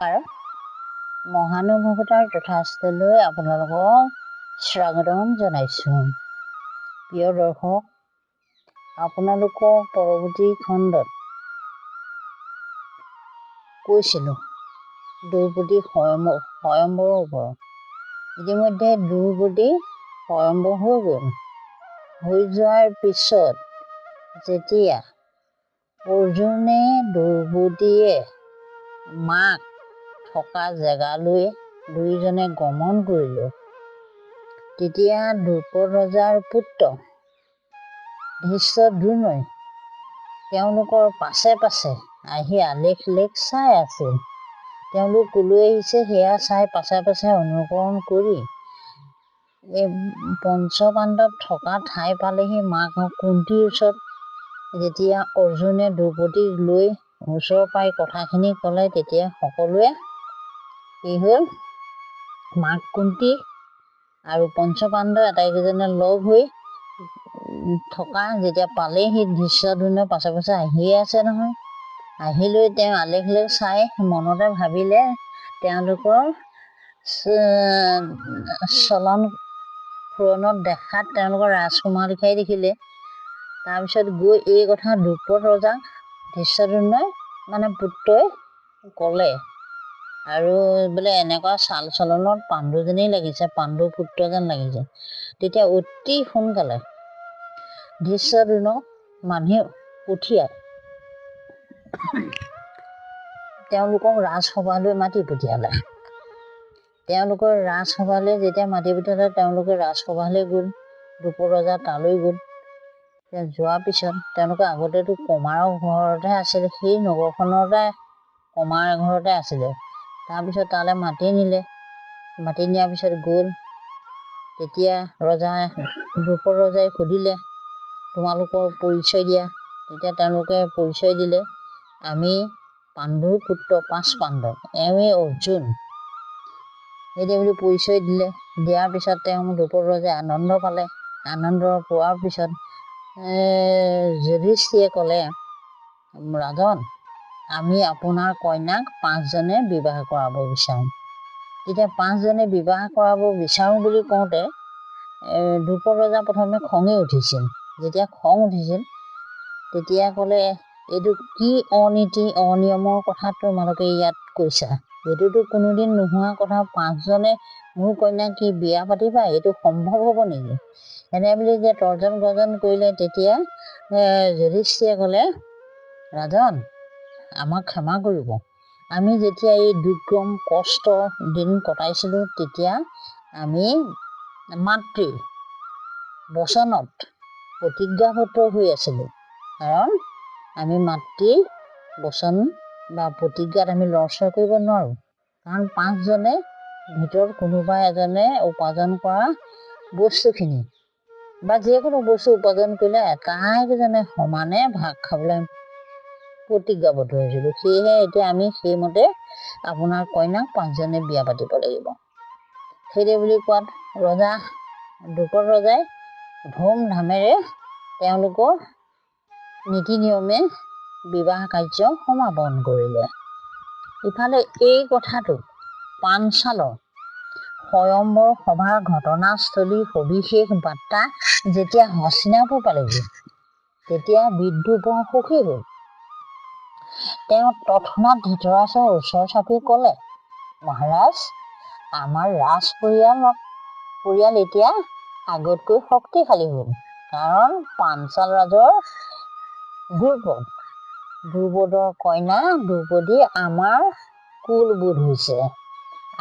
আৰু মহানুভৱতাৰ যথাস্থলৈ আপোনালোকক স্বাগতম জনাইছোঁ। প্ৰিয় দৰ্শক, আপোনালোকক পৰৱৰ্তী খণ্ডত কৈছিলোঁ দ্ৰৌপদী স্বয়ম্বৰৰ ওপৰত। ইতিমধ্যে দ্ৰৌপদী স্বয়ম্বৰ হৈ গ'ল। হৈ যোৱাৰ পিছত যেতিয়া অৰ্জুনে দ্ৰৌপদীয়ে মাক থকা জেগালৈ দুয়োজনে গমন কৰিলে, তেতিয়া দ্ৰুপদ ৰজাৰ পুত্ৰ ধৃষ্টদ্যুম্নই তেওঁলোকৰ পাছে পাছে আহি আলেখ চাই আছিল। তেওঁলোক কলৈ আহিছে সেয়া চাই পাছে পাছে অনুকৰণ কৰি পঞ্চপাণ্ডৱ থকা ঠাই পালেহি। মাক কুন্তীৰ ওচৰত যেতিয়া অৰ্জুনে দ্ৰৌপদীক লৈ ওচৰ পাই কথাখিনি ক'লে, তেতিয়া সকলোৱে কি হ'ল, মাক কুন্তী আৰু পঞ্চপাণ্ডৱ আটাইকেইজনে লগ হৈ থকা যেতিয়া পালেহি, ধৃষ্টদ্যুম্নৰ পাছে পাছে আহিয়ে আছে নহয়। আহিলৈ তেওঁ আলেখ চাই মনতে ভাবিলে তেওঁলোকৰ চলন ফুৰণত দেখাত তেওঁলোকৰ ৰাজকুমাৰ লিখাই দেখিলে। তাৰপিছত গৈ এই কথা দ্ৰুপদ ৰজাক ধৃষ্টদ্যুম্নই পুত্ৰই ক'লে, আৰু বোলে এনেকুৱা চাল চলনত পাণ্ডুজনেই লাগিছে, পাণ্ডু পুত্ৰ যেন লাগিছে। তেতিয়া অতি সোনকালে ধৃষ্টদ্যুম্নক মানুহে পঠিয়াই তেওঁলোকক ৰাজসভালৈ মাতি পঠিয়ালে। তেওঁলোকৰ ৰাজসভালৈ যেতিয়া মাতি পঠিয়ালে, তেওঁলোকে ৰাজসভালৈ গ'ল। দ্ৰুপদ ৰজা তালৈ গ'ল। যোৱাৰ পিছত তেওঁলোকে আগতেতো কমাৰৰ ঘৰতহে আছিলে, সেই নগৰখনতে কমাৰ ঘৰতে আছিলে। তাৰপিছত তালৈ মাতি নিলে। মাতি নিয়াৰ পিছত গ'ল। তেতিয়া দ্ৰুপদ ৰজাই সুধিলে, তোমালোকৰ পৰিচয় দিয়া। তেতিয়া তেওঁলোকে পৰিচয় দিলে, আমি পাণ্ডুৰ পুত্ৰ 5 পাণ্ডৱ, এওঁৱেই অৰ্জুন। এতিয়া বুলি পৰিচয় দিলে। দিয়াৰ পিছত দ্ৰুপদ ৰজাই আনন্দ পালে। আনন্দ পোৱাৰ পিছত যুধিষ্ঠিৰে ক'লে, ৰাজন, আমি আপোনাৰ কন্যাক 5 জনে বিবাহ কৰাব বিচাৰোঁ। তেতিয়া 5 জনে বিবাহ কৰাব বিচাৰোঁ বুলি কওঁতে দ্ৰুপদ ৰজা প্ৰথমে খঙে উঠিছিল। যেতিয়া খং উঠিছিল, তেতিয়া ক'লে, এইটো কি অনীতি অনিয়মৰ কথা তোমালোকে ইয়াত কৈছা? এইটোতো কোনোদিন নোহোৱা কথা। 5 জনে মোৰ কন্যাক কি বিয়া পাতিবা? এইটো সম্ভৱ হ'ব নেকি? এনে বুলি যে তৰ্জন গৰ্জন কৰিলে। তেতিয়া যুধিষ্ঠিৰে ক'লে, ৰাজন, আমাক ক্ষমা কৰিব। আমি যেতিয়া এই দুৰ্গম কষ্ট দিন কটাইছিলোঁ, তেতিয়া আমি মাতৃৰ বচনত প্ৰতিজ্ঞাবদ্ধ হৈ আছিলোঁ। কাৰণ আমি মাতৃৰ বচন বা প্ৰতিজ্ঞাত আমি লৰচৰ কৰিব নোৱাৰোঁ। কাৰণ 5 জনে ভিতৰত কোনোবা এজনে উপাৰ্জন কৰা বস্তুখিনি বা যিকোনো বস্তু উপাৰ্জন কৰিলে আটাইকেইজনে সমানে ভাগ খাবলৈ প্ৰতিজ্ঞাবদ্ধ হৈছিলোঁ। সেয়েহে এতিয়া আমি সেইমতে আপোনাৰ কন্যাক 5 জনে বিয়া পাতিব লাগিব। সেইদৰে বুলি কোৱাত দ্ৰুপদ ৰজাই ধুমধামেৰে তেওঁলোকৰ নীতি নিয়মে বিবাহ কাৰ্য সমাপন কৰিলে। ইফালে এই কথাটো পাঞ্চালৰ স্বয়ম্বৰ সভাৰ ঘটনাস্থলী সবিশেষ বাৰ্তা যেতিয়া হস্তিনাপুৰ পালেগৈ, তেতিয়া বিদ্ৰূপৰ সুখী হ'ল। তেওঁ তৎক্ষণাৎ ধৃতৰাষ্ট্ৰৰ ওচৰ চাপি ক'লে, মহাৰাজ, আমাৰ ৰাজ পৰিয়াল এতিয়া আগতকৈ শক্তিশালী হ'ল। কাৰণ পাঞ্চাল ৰাজৰ দ্ৰুপদৰ কন্যা দ্ৰৌপদী আমাৰ কুলবোধ হৈছে।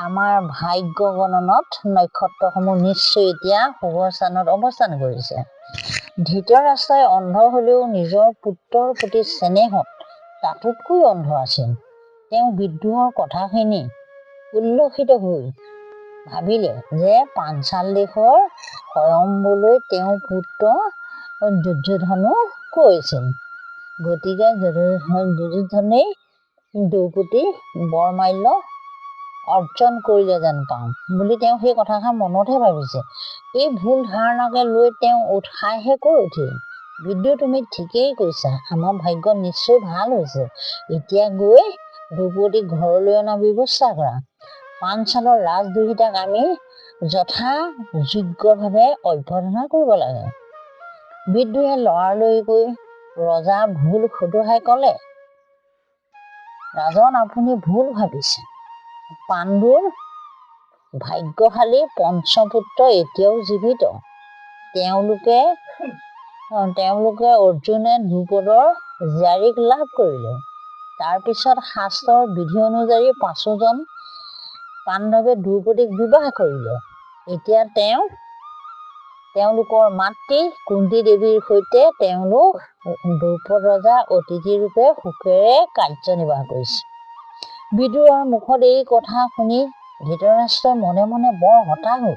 আমাৰ ভাগ্য গণনত নক্ষত্ৰসমূহ নিশ্চয় এতিয়া শুভ স্থানত অৱস্থান কৰিছে। ধৃতৰাষ্ট্ৰই অন্ধ হ'লেও নিজৰ পুত্ৰৰ প্ৰতি চেনেহত তাতোতকৈ অন্ধ আছিল। তেওঁ বিদ্ৰোহৰ কথাখিনি উল্লসিত হৈ ভাবিলে যে পাঞ্চাল দেশৰ স্বয়ম্বৰলৈ তেওঁৰ পুত্ৰ দুৰ্যোধনো কৈছিল। গতিকে দুৰ্যোধনেই দ্ৰৌপদী বৰমাল্য অৰ্জন কৰিলে যেন পাওঁ বুলি তেওঁ সেই কথাষাৰ মনতহে ভাবিছে। এই ভুল ধাৰণাকে লৈ তেওঁ উৎসাহে কৈ উঠিল, বিদ্ৰোহ তুমি ঠিকেই কৈছা, আমাৰ ভাগ্য নিশ্চয় ভাল হৈছে। এতিয়া গৈ দ্ৰৌপদীক ঘৰলৈ অনাৰ ব্যৱস্থা কৰা। পাঞ্চালৰ ৰাজদূহিতাক আমি যথাযোগ্যভাৱে অভ্যৰ্থনা কৰিব লাগে। বিদ্ৰোহে লৰালৰি কৰি ৰজা ভুল শুধৰাই ক'লে, ৰাজন আপুনি ভুল ভাবিছে। পাণ্ডুৰ ভাগ্যশালী পঞ্চপুত্ৰ এতিয়াও জীৱিত। তেওঁলোকে অৰ্জুনে দ্ৰুপদৰ জীয়াৰীক লাভ কৰিলে। তাৰপিছত শাস্ত্ৰৰ বিধি অনুযায়ী 5জন পাণ্ডৱে দ্ৰৌপদীক বিবাহ কৰিলে। এতিয়া তেওঁলোকৰ মাতৃ কুন্তী দেৱীৰ সৈতে তেওঁলোক দ্ৰৌপদ ৰজা অতিথিৰূপে সুখেৰে কাৰ্যনিৰ্বাহ কৰিছে। বিদুৰৰ মুখত এই কথা শুনি ধৃতৰাষ্ট্ৰই মনে মনে বৰ হতাশ হ'ল।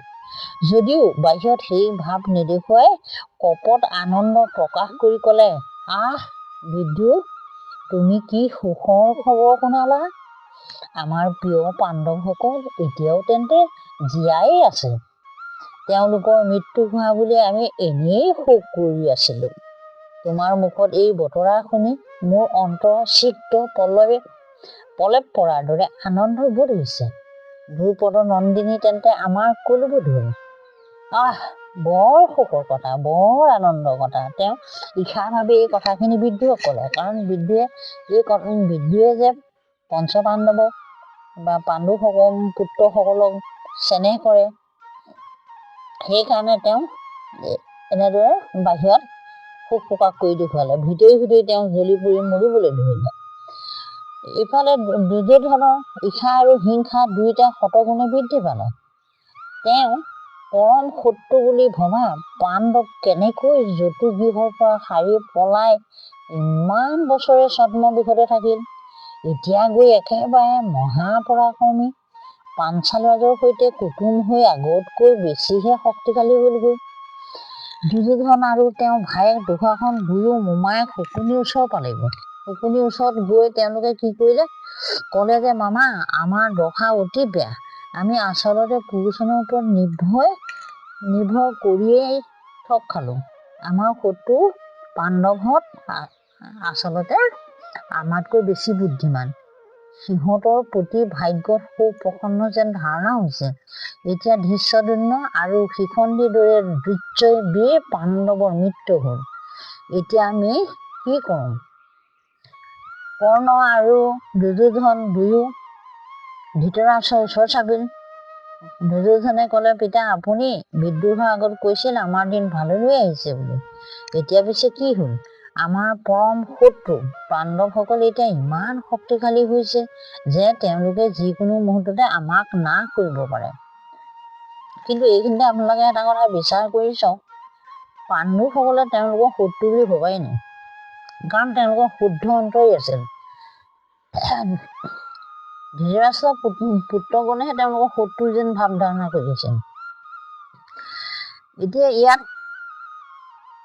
যদিও বাহিৰত সেই ভাৱ নেদেখুৱাই কপট আনন্দ প্ৰকাশ কৰি ক'লে, আহ বিদুৰ, তুমি কি সুখৰ খবৰ শুনালা? আমাৰ প্ৰিয় পাণ্ডৱসকল এতিয়াও তেন্তে জীয়াই আছে। তেওঁলোকৰ মৃত্যু হোৱা বুলি আমি এনেই শোক কৰি আছিলোঁ। তোমাৰ মুখত এই বতৰা শুনি মোৰ অন্তৰ চিত্ত পলেপ পৰাৰ দৰে আনন্দ বোধ হৈছে। দ্ৰুপদ নন্দিনী তেন্তে আমাৰ কুলবধূ। আহ, বৰ সুখৰ কথা, বৰ আনন্দৰ কথা। তেওঁ ঈৰ্ষাভাৱে এই কথাখিনি বিদুৰক ক'লে। কাৰণ বিদুৰে যে পঞ্চপাণ্ডৱক বা পুত্ৰসকলক চেনেহ কৰে, সেইকাৰণে তেওঁ এনেদৰে বাহিৰত শোক প্ৰকাশ কৰি দেখুৱালে। ভিতৰি তেওঁ জ্বলি পৰি মৰিবলৈ ধৰিলে। ইফালে দুৰ্যোধনৰ ঈৰ্ষা আৰু হিংসা দুয়োটা শতগুণে বৃদ্ধি পালে। তেওঁ পৰম শত্ৰু বুলি ভবা পাণ্ডৱ কেনেকৈ যতুগৃহৰ পৰা সাৰি পলাই ইমান বছৰে ছদ্মবেশতে থাকিল। এতিয়া গৈ একেবাৰে মহাপৰাক্ৰমী পাঞ্চাল ৰাজৰ সৈতে কুটুম হৈ আগতকৈ বেছিহে শক্তিশালী হ'লগৈ। দুৰ্যোধন আৰু তেওঁৰ ভায়েক দুঃশাসন দুয়ো মোমায়েক শকুনিৰ ওচৰ পালেগৈ। শকুনিৰ ওচৰত গৈ তেওঁলোকে কি কৰিলে, ক'লে যে মামা, আমাৰ দশা অতি বেয়া। আমি আচলতে পুৰুষজনৰ ওপৰত নিৰ্ভৰ কৰিয়েই ঠগ খালোঁ। আমাৰ শত্ৰু পাণ্ডৱহঁত আচলতে আমাতকৈ বেছি বুদ্ধিমান। সিহঁতৰ প্ৰতি ভাগ্যত সুপ্ৰসন্ন যেন ধাৰণা হৈছে। এতিয়া ধৃষ্টদ্যুম্ন আৰু শিখণ্ডীৰ দৰে দুৰ্জয় বীৰ পাণ্ডৱৰ মৃত্যু হ'ল। এতিয়া আমি কি কৰোঁ? কৰ্ণ আৰু দুৰ্যোধন দুয়ো ধৃতৰাষ্ট্ৰৰ ওচৰ চাপিল। দুৰ্যোধনে ক'লে, পিতা, আপুনি বিদ্ৰোহৰ আগত কৈছিল আমাৰ দিন ভাললৈ আহিছে বুলি। এতিয়া পিছে কি হ'ল? আমাৰ পৰম শত্ৰু পাণ্ডৱসকল এতিয়া ইমান শক্তিশালী হৈছে যে তেওঁলোকে যিকোনো মুহূৰ্ততে আমাক নাশ কৰিব পাৰে। কিন্তু এইখিনিতে আপোনালোকে এটা কথা বিচাৰ কৰি চাওক, পাণ্ডৱসকলে তেওঁলোকৰ শত্ৰু বুলি ভবাই নাই। কাৰণ তেওঁলোকৰ শুদ্ধ অন্তৰেই আছিল। ধৃতৰাষ্ট্ৰৰ পুত্ৰগণেহে তেওঁলোকৰ শত্ৰু যেন ভাৱ ধাৰণা কৰিছে। এতিয়া ইয়াত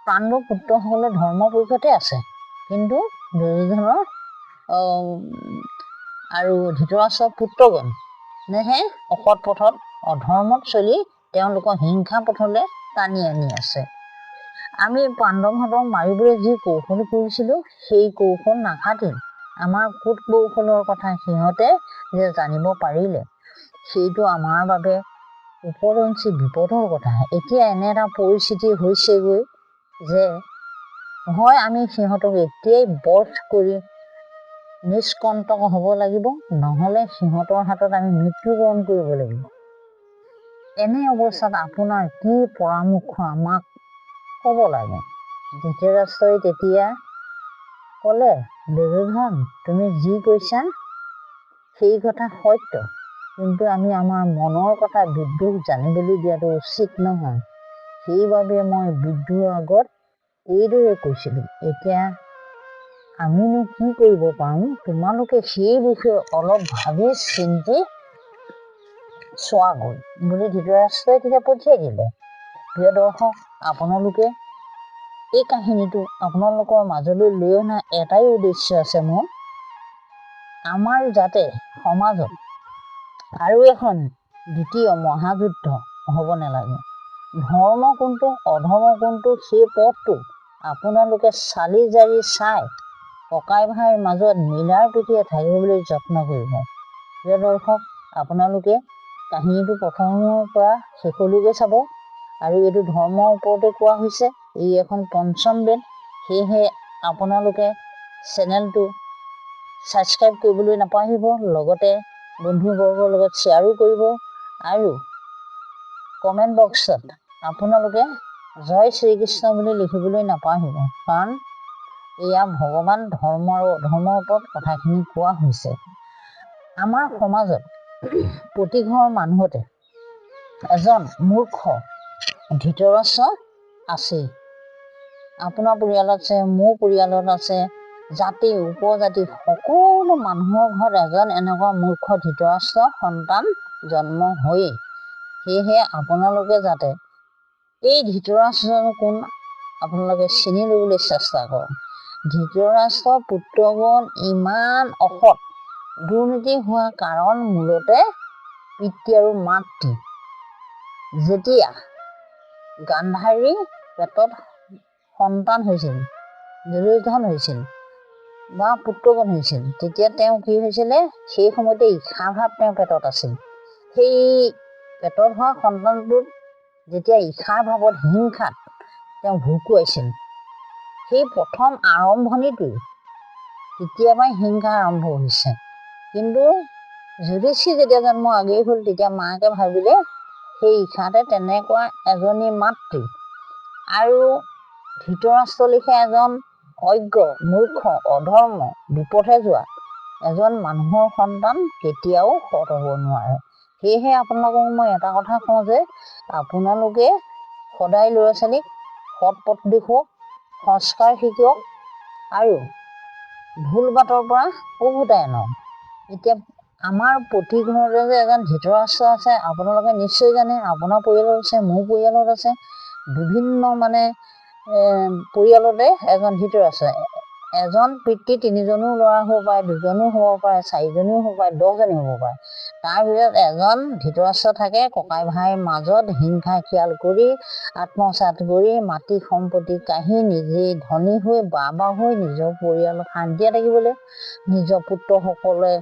পাণ্ডৱ পুত্ৰসকলে ধৰ্মৰ পক্ষতে আছে, কিন্তু দুৰ্যোধনৰ আৰু ধৃতৰাষ্ট্ৰৰ পুত্ৰগণেহে অসৎ পথত অধৰ্মত চলি তেওঁলোকৰ হিংসা পথলৈ টানি আনি আছে। আমি পাণ্ডৱহঁতক মাৰিবলৈ যি কৌশল কৰিছিলোঁ, সেই কৌশল নাখাটিল। আমাৰ কূট কৌশলৰ কথা সিহঁতে যে জানিব পাৰিলে, সেইটো আমাৰ বাবে উপৰঞ্চি বিপদৰ কথা। এতিয়া এনে এটা পৰিস্থিতি হৈছেগৈ যে হয় আমি সিহঁতক এতিয়াই বধ কৰি নিষ্কণ্টক হ'ব লাগিব, নহ'লে সিহঁতৰ হাতত আমি মৃত্যুবৰণ কৰিব লাগিব। এনে অৱস্থাত আপোনাৰ কি পৰামৰ্শ আমাক ক'ব লাগে? ধৃতৰাষ্ট্ৰই তেতিয়া ক'লে, দুৰ্যোধন, তুমি যি কৈছা সেই কথা সত্য, কিন্তু আমি আমাৰ মনৰ কথা বিদ্ৰোহক জানিবলৈ দিয়াটো উচিত নহয়। সেইবাবে মই বিদ্ৰোহৰ আগত এইদৰে কৈছিলোঁ। এতিয়া আমিনো কি কৰিব পাৰোঁ? তোমালোকে সেই বিষয়ে অলপ ভাবি চিন্তি চোৱাগৈ বুলি ধৃতৰাষ্ট্ৰই তেতিয়া পঠিয়াই দিলে। প্ৰিয় দৰ্শক, আপোনালোকে এই কাহিনীটো আপোনালোকৰ মাজলৈ লৈ অনা এটাই উদ্দেশ্য আছে মোৰ, আমাৰ যাতে সমাজত আৰু এখন দ্বিতীয় মহাযুদ্ধ হ'ব নালাগে। ধৰ্ম কোনটো, অধৰ্ম কোনটো, সেই পথটো আপোনালোকে চালি জাৰি চাই ককাই ভাইৰ মাজত মিলাৰ প্ৰীতিৰে থাকিবলৈ যত্ন কৰিব। প্ৰিয় দৰ্শক, আপোনালোকে কাহিনীটো প্ৰথমৰ পৰা শেষলৈকে চাব। আৰু এইটো ধৰ্মৰ ওপৰতে কোৱা হৈছে। ই এখন পঞ্চম বেদ। সেয়েহে আপোনালোকে চেনেলটো ছাবস্ক্ৰাইব কৰিবলৈ নাপাহৰিব। লগতে বন্ধুবৰ্গৰ লগত শ্বেয়াৰো কৰিব। আৰু কমেণ্ট বক্সত আপোনালোকে জয় শ্ৰীকৃষ্ণ বুলি লিখিবলৈ নাপাহৰিব। কাৰণ এয়া ভগৱান ধৰ্ম আৰু অধৰ্মৰ ওপৰত কথাখিনি কোৱা হৈছে। আমাৰ সমাজত প্ৰতি ঘৰৰ মানুহতে এজন মূৰ্খ ধৃতৰাষ্ট্ৰ আছেই। আপোনাৰ পৰিয়ালত আছে, মোৰ পৰিয়ালত আছে, জাতি উপজাতি সকলো মানুহৰ ঘৰত এজন এনেকুৱা মূৰ্খ ধৃতৰাষ্ট্ৰ সন্তান জন্ম হয়েই। সেয়েহে আপোনালোকে যাতে এই ধৃতৰাষ্ট্ৰজন কোন আপোনালোকে চিনি ল'বলৈ চেষ্টা কৰক। ধৃতৰাষ্ট্ৰৰ পুত্ৰগণ ইমান অসৎ, দুৰ্নীতি হোৱা কাৰণ মূলতে পিতৃ আৰু মাতৃ। যেতিয়া গান্ধাৰী পেটত সন্তান হৈছিল, দুৰ্যোধন হৈছিল বা পুত্ৰগণ হৈছিল, তেতিয়া তেওঁ কি হৈছিলে, সেই সময়তে ঈৰ্ষা ভাৱ তেওঁৰ পেটত আছিল। সেই পেটত হোৱা সন্তানটোত যেতিয়া ঈৰ্ষাৰ ভাৱত হিংসাত তেওঁ ভুকুৱাইছিল, সেই প্ৰথম আৰম্ভণিটোৱে তেতিয়াৰপৰাই হিংসা আৰম্ভ হৈছে। কিন্তু যুধিষ্ঠিৰ যেতিয়া জন্ম আগেই হ'ল, তেতিয়া মাকে ভাবিলে সেই ঈৰ্ষাতে তেনেকুৱা এজনী মাতৃ আৰু ধৃতৰাষ্ট্ৰ লিখে এজন অজ্ঞ, মূৰ্খ, অধৰ্ম, বিপথে যোৱা এজন মানুহৰ সন্তান কেতিয়াও সৎ হ'ব নোৱাৰে। সেয়েহে আপোনালোকক মই এটা কথা কওঁ যে আপোনালোকে সদায় ল'ৰা ছোৱালীক সৎ পথ দেখুৱাওক, সংস্কাৰ শিকাওক আৰু ভুল বাটৰ পৰা উভতাই আনক। এতিয়া আমাৰ প্ৰতি ঘৰতে যে এজন ধৃতৰাষ্ট্ৰ আছে আপোনালোকে নিশ্চয় জানে। আপোনাৰ পৰিয়ালত আছে, মোৰ পৰিয়ালত আছে, বিভিন্ন পৰিয়ালতে এজন ধৃতৰাষ্ট্ৰ আছে। এজন পিতৃ তিনিজনো ল'ৰা হ'ব পাৰে, দুজনো হ'ব পাৰে, চাৰিজনীও হ'ব পাৰে, 10জনী হ'ব পাৰে। তাৰ ভিতৰত এজন ধৃতৰাষ্ট্ৰ থাকে ককাই ভাইৰ মাজত হিংসা খিয়াল কৰি, আত্মসাৎ কৰি, মাটি সম্পত্তি কাঢ়ি নিজেই ধনী হৈ বাবা হৈ নিজৰ পৰিয়ালত শান্তিৰে থাকিবলৈ, নিজৰ পুত্ৰসকলে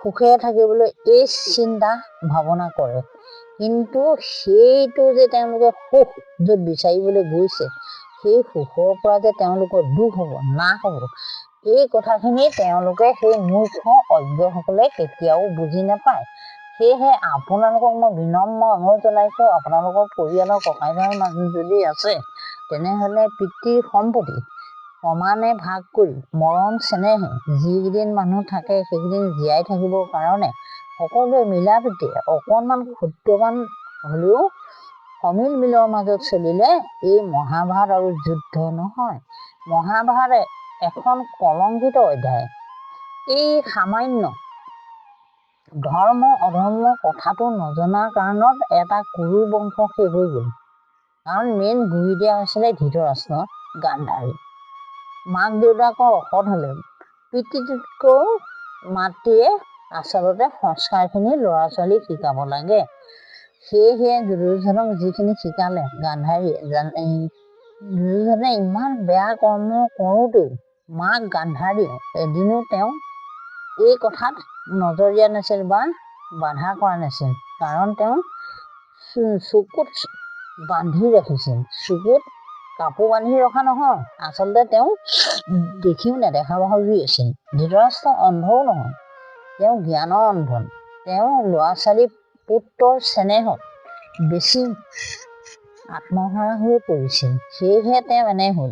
সুখেৰে থাকিবলৈ এই চিন্তা ভাৱনা কৰে। কিন্তু সেইটো যে তেওঁলোকে সুখ য'ত বিচাৰিবলৈ গৈছে, সেই সুখৰ পৰা যে তেওঁলোকৰ দুখ হ'ব, নাশ হ'ব, এই কথাখিনি তেওঁলোকে সেই মূৰ্খ অজ্ঞসকলে কেতিয়াও বুজি নাপায়। সেয়েহে আপোনালোকক মই বিনম্ৰ অনুৰোধ জনাইছোঁ, আপোনালোকৰ পৰিয়ালৰ ককাই ভাইৰ মাজত যদি আছে, তেনেহ'লে পিতৃৰ সম্পত্তি সমানে ভাগ কৰি মৰম চেনেহে যিকেইদিন মানুহ থাকে সেইকেইদিন জীয়াই থাকিবৰ কাৰণে সকলোৱে মিলা প্ৰীতিৰে অকণমান ক্ষুদ্ৰমান হ'লেও সমিল মিলৰ মাজত চলিলে এই মহাভাৰত আৰু যুদ্ধ নহয়। মহাভাৰত এখন কলংকিত অধ্যায়। এই সামান্য ধৰ্ম অধৰ্ম কথাটো নজনাৰ কাৰণত এটা কুৰু বংশ শেষ হৈ গ'ল। কাৰণ মেইন গুৰি দিয়া হৈছিলে ধৃতৰাষ্ট্ৰ, গান্ধাৰী। মাক দেউতাকৰ অসৎ হ'লে পিতৃটোতকৈও মাতৃয়ে আচলতে সংস্কাৰখিনি ল'ৰা ছোৱালীক শিকাব লাগে। সেয়েহে দুৰ্যোধনক যিখিনি শিকালে গান্ধাৰীয়ে, দুৰ্যোধনে ইমান বেয়া কৰ্ম কৰোঁতেও মাক গান্ধাৰীয়ে এদিনো তেওঁ এই কথাত নজৰ দিয়া নাছিল বা বাধা কৰা নাছিল। কাৰণ তেওঁ চকুত বান্ধি ৰাখিছিল। চকুত কাপোৰ বান্ধি ৰখা নহয়, আচলতে তেওঁ দেখিও নেদেখা ভাবি আছিল। ধৃতৰাষ্ট্ৰ অন্ধও নহয়, তেওঁ জ্ঞানৰ অন্ধন। তেওঁ ল'ৰা ছোৱালী পুত্ৰৰ চেনেহত বেছি আত্মহাৰা হৈ পৰিছিল। সেয়েহে তেওঁ এনে হ'ল।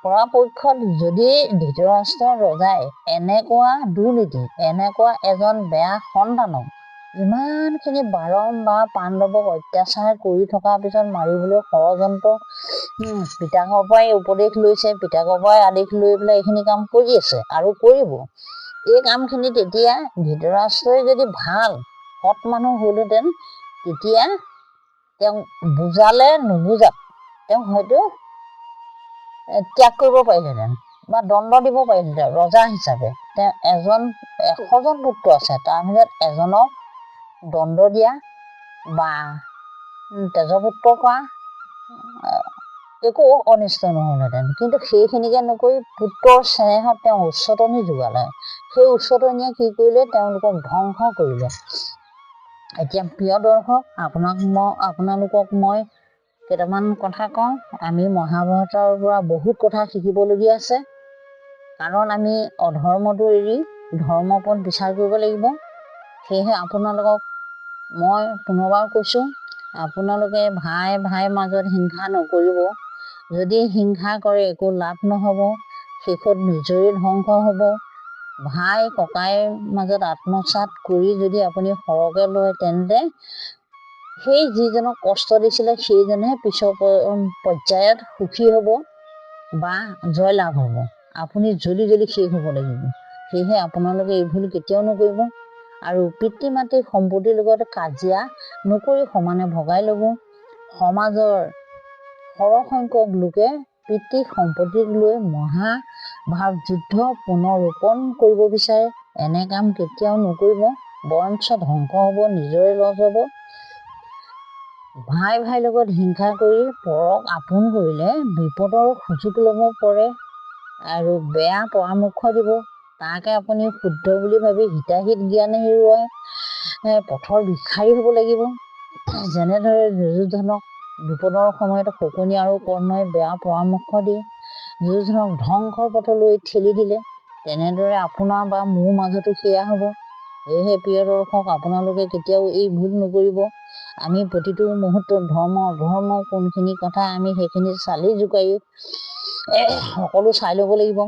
পৰাপক্ষত যদি ধৃতৰাষ্ট্ৰ ৰজাই এনেকুৱা দুৰ্নীতি, এনেকুৱা এজন বেয়া সন্তানক ইমানখিনি বাৰম্বাৰ পাণ্ডৱক অত্যাচাৰ কৰি থকাৰ পিছত মাৰিবলৈ ষড়যন্ত্ৰ, পিতাকৰ পৰাই উপদেশ লৈছে, পিতাকৰ পৰাই আদেশ লৈ পেলাই এইখিনি কাম কৰি আছে আৰু কৰিব। এই কামখিনি তেতিয়া ধৃতৰাষ্ট্ৰই যদি ভাল সৎ মানুহ হ'লহেঁতেন, তেতিয়া তেওঁ বুজালে নুবুজাত তেওঁ হয়তো ত্যাগ কৰিব পাৰিলেহেঁতেন বা দণ্ড দিব পাৰিলেহেঁতেন ৰজা হিচাপে। তেওঁ 100জন পুত্ৰ আছে, তাৰ ভিতৰত এজনক দণ্ড দিয়া বা তেজপুত্ৰ কৰা একো অনিষ্ট নহ'লহেঁতেন। কিন্তু সেইখিনিকে নকৰি পুত্ৰৰ স্নেহত তেওঁ উচতনি যোগালে। সেই উচতনিয়ে কি কৰিলে, তেওঁলোকক ধ্বংস কৰিলে। এতিয়া প্ৰিয় দৰ্শক, আপোনালোকক মই কেইটামান কথা কওঁ। আমি মহাভাৰতৰ পৰা বহুত কথা শিকিবলগীয়া আছে। কাৰণ আমি অধৰ্মটো এৰি ধৰ্মৰ ওপৰত বিচাৰ কৰিব লাগিব। সেয়েহে আপোনালোকক মই পুনৰবাৰ কৈছোঁ, আপোনালোকে ভাইৰ মাজত হিংসা নকৰিব। যদি হিংসা কৰে একো লাভ নহ'ব, শেষত নিজৰে ধ্বংস হ'ব। ভাই ককাইৰ মাজত আত্মসাৎ কৰি যদি আপুনি সৰহকৈ লয়, তেন্তে সেই যিজনক কষ্ট দিছিলে সেইজনেহে পিছৰ পৰ্যায়ত সুখী হ'ব বা জয়লাভ হ'ব। আপুনি জ্বলি শেষ হ'ব লাগিব। সেয়েহে আপোনালোকে এই ভুল কেতিয়াও নকৰিব। আৰু পিতৃ মাতৃৰ সম্পত্তিৰ লগত কাজিয়া নকৰি সমানে ভগাই ল'ব। সমাজৰ সৰহসংখ্যক লোকে পিতৃ সম্পত্তিক লৈ মহাভাৰত যুদ্ধ পুনৰোপণ কৰিব বিচাৰে। এনে কাম কেতিয়াও নকৰিব, বৰঞ্চ ধ্বংস হ'ব, নিজৰে লছ হ'ব। ভাইৰ লগত হিংসা কৰি পৰক আপোন কৰিলে বিপদৰ সুযোগ ল'ব পাৰে আৰু বেয়া পৰামৰ্শ দিব। তাকে আপুনি শুদ্ধ বুলি ভাবি হিতাহিত জ্ঞান হেৰুৱাই পথৰ ভিক্ষাৰী হ'ব লাগিব। যেনেদৰে দুৰ্যোধনক বিপদৰ সময়ত শকুনি আৰু কৰ্ণই বেয়া পৰামৰ্শ দি দুৰ্যোধনক ধ্বংসৰ পথলৈ ঠেলি দিলে, তেনেদৰে আপোনাৰ বা মোৰ মাজতো সেয়া হ'ব। সেয়েহে প্ৰিয় দৰ্শক, আপোনালোকে কেতিয়াও এই ভুল নকৰিব। আমি প্ৰতিটো মুহূৰ্তত ধৰ্ম অধৰ্ম কোনখিনি কথা আমি সেইখিনি চালি জোকাৰি সকলো চাই ল'ব লাগিব।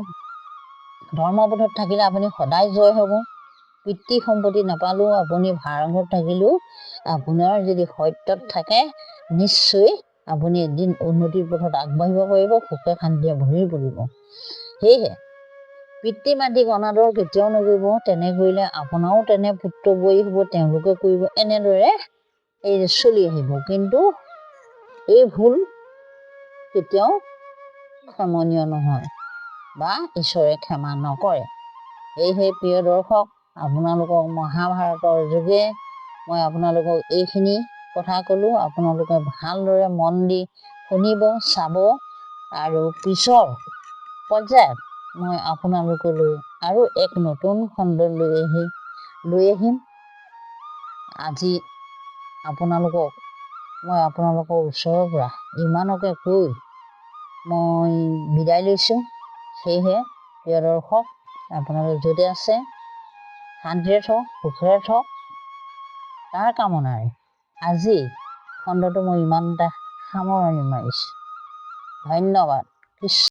ধৰ্মপথত থাকিলে আপুনি সদায় জয় হ'ব। পিতৃ সম্পত্তি নাপালেও আপুনি ভাড়াঘৰত থাকিলেও আপোনাৰ যদি সত্যত থাকে, নিশ্চয় আপুনি এদিন উন্নতিৰ পথত আগবাঢ়িব পাৰিব, সুখে শান্তিয়ে ভৰি পৰিব। সেয়েহে পিতৃ মাতৃক অনাদৰ কেতিয়াও নকৰিব। তেনে কৰিলে আপোনাৰো তেনে পুত্ৰ বোৱাৰী হ'ব, তেওঁলোকে কৰিব। এনেদৰে এই চলি আহিব। কিন্তু এই ভুল কেতিয়াও ক্ষমনীয় নহয় বা ঈশ্বৰে ক্ষমা নকৰে। সেয়েহে প্ৰিয় দৰ্শক, আপোনালোকক মহাভাৰতৰ যোগে মই আপোনালোকক এইখিনি কথা ক'লোঁ। আপোনালোকে ভালদৰে মন দি শুনিব, চাব আৰু পিছৰ পৰ্যায়ত মই আপোনালোকলৈ আৰু এক নতুন খণ্ড লৈ আহিম। আজি মই আপোনালোকৰ ওচৰৰ পৰা ইমানকে কৈ মই বিদায় লৈছোঁ। সেয়েহে প্ৰিয় দৰ্শক, আপোনালোক য'তে আছে শান্তিৰে থওক, সুখেৰে থওক, তাৰ কামনাৰে আজি খণ্ডটো মই ইমানতে সামৰণি মাৰিছোঁ। ধন্যবাদ।